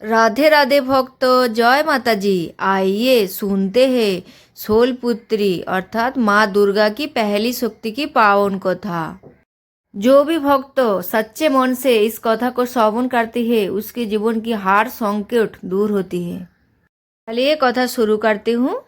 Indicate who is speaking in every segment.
Speaker 1: राधे राधे भक्तों, जय माता जी। आइए सुनते हैं शूलपुत्री अर्थात माँ दुर्गा की पहली शक्ति की पावन कथा। जो भी भक्त सच्चे मन से इस कथा को श्रवण करती है उसके जीवन की हर संकट दूर होती है। चलिए कथा शुरू करती हूँ।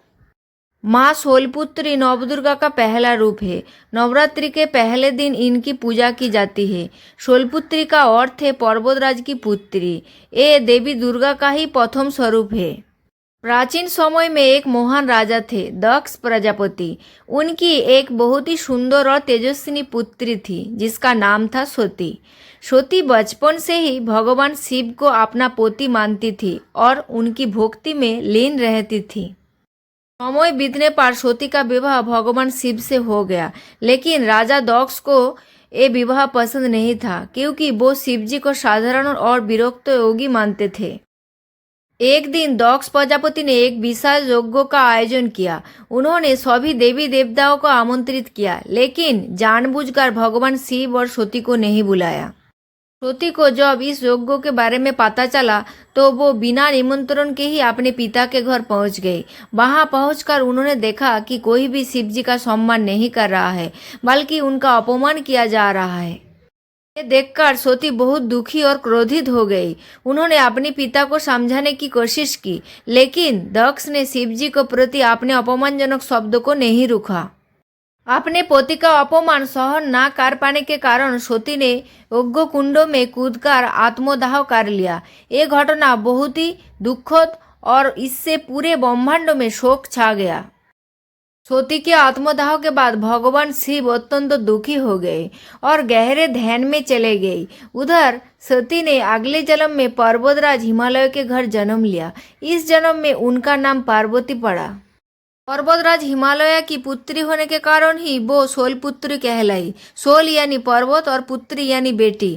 Speaker 1: माँ शूलपुत्री नवदुर्गा का पहला रूप है। नवरात्रि के पहले दिन इनकी पूजा की जाती है। शूलपुत्री का अर्थ है पर्वतराज की पुत्री। ये देवी दुर्गा का ही प्रथम स्वरूप है। प्राचीन समय में एक महान राजा थे, दक्ष प्रजापति। उनकी एक बहुत ही सुंदर और तेजस्विनी पुत्री थी जिसका नाम था सती। सती बचपन से ही भगवान शिव को अपना पति मानती थी और उनकी भक्ति में लीन रहती थी। समय बीतने पर सती का विवाह भगवान शिव से हो गया, लेकिन राजा दक्ष को ये विवाह पसंद नहीं था क्योंकि वो शिवजी को साधारण और विरक्त योगी मानते थे। एक दिन दक्ष प्रजापति ने एक विशाल यज्ञ का आयोजन किया। उन्होंने सभी देवी देवताओं को आमंत्रित किया, लेकिन जानबूझकर भगवान शिव और सती को नहीं बुलाया। सती को जब इस यज्ञ के बारे में पता चला तो वो बिना निमंत्रण के ही अपने पिता के घर पहुंच गई। वहां पहुंचकर उन्होंने देखा कि कोई भी शिवजी का सम्मान नहीं कर रहा है, बल्कि उनका अपमान किया जा रहा है। ये देखकर सती बहुत दुखी और क्रोधित हो गई। उन्होंने अपने पिता को समझाने की कोशिश की, लेकिन दक्ष ने शिवजी के प्रति अपने अपमानजनक शब्दों को नहीं रोका। अपने पति का अपमान सहन न कर पाने के कारण सती ने यज्ञ कुंड में कूदकर आत्मदाह कर लिया। ये घटना बहुत ही दुखद और इससे पूरे ब्रह्मांड में शोक छा गया। सती के आत्मदाह के बाद भगवान शिव अत्यंत दुखी हो गए और गहरे ध्यान में चले गए। उधर सती ने अगले जन्म में पर्वतराज हिमालय के घर जन्म लिया। इस जन्म में उनका नाम पार्वती पड़ा। पर्वतराज हिमालय की पुत्री होने के कारण ही वो शूलपुत्री कहलाई। शूल यानी पर्वत और पुत्री यानी बेटी।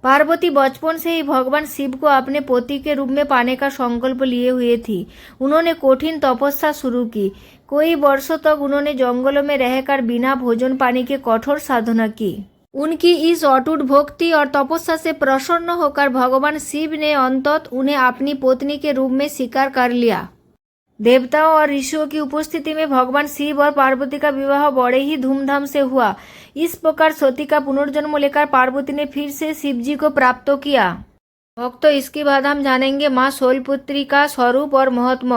Speaker 1: पार्वती बचपन से ही भगवान शिव को अपने पति के रूप में पाने का संकल्प लिए हुए थी। उन्होंने कठिन तपस्या शुरू की। कई वर्षों तक उन्होंने जंगलों में रहकर बिना भोजन पानी के कठोर साधना की। उनकी इस अटूट भक्ति और तपस्या से प्रसन्न होकर भगवान शिव ने अंततः उन्हें अपनी पत्नी के रूप में स्वीकार कर लिया। देवताओं और ऋषियों की उपस्थिति में भगवान शिव और पार्वती का विवाह बड़े ही धूमधाम से हुआ। इस प्रकार सती का पुनर्जन्म लेकर पार्वती ने फिर से शिव जी को प्राप्त किया। भक्तों, इसके बाद हम जानेंगे माँ शूलपुत्री का स्वरूप और महत्व।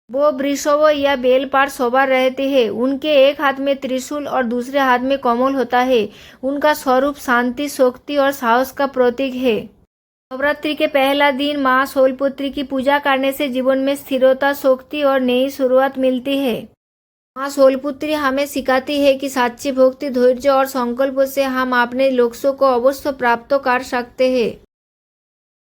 Speaker 1: वो वृषभ या बेल पर सवार रहते हैं। उनके एक हाथ में त्रिशूल और दूसरे हाथ में कमल होता है। उनका स्वरूप शांति, शक्ति और साहस का प्रतीक है। नवरात्रि के पहला दिन माँ शूलपुत्री की पूजा करने से जीवन में स्थिरता, शक्ति और नई शुरुआत मिलती है। माँ शूलपुत्री हमें सिखाती है कि सच्ची भक्ति, धैर्य और संकल्प से हम अपने लक्ष्यों को अवश्य प्राप्त कर सकते हैं।